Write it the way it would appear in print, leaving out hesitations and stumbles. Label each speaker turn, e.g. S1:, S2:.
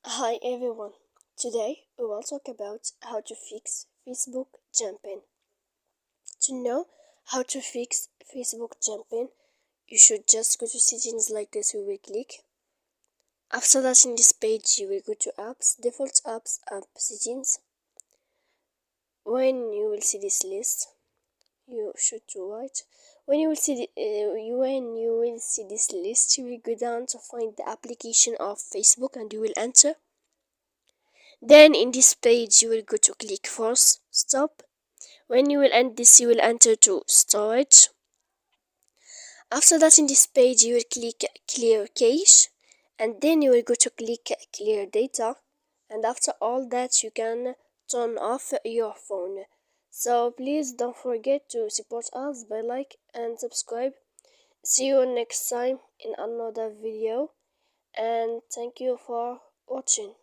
S1: Hi everyone. Today we will talk about how to fix Facebook jumping. To know how to fix Facebook jumping, you should just go to settings like this. We will click. After that, in this page, you will go to apps, default apps, app settings. When you will see this list, you should do right. When you will see this list, you will go down to find the application of Facebook and you will enter. Then in this page you will go to click force stop. When you will end this, you will enter to storage. After that, in this page you will click clear cache, and then you will go to click clear data, and after all that you can turn off your phone. So please don't forget to support us by like and subscribe. See you next time in another video, and thank you for watching.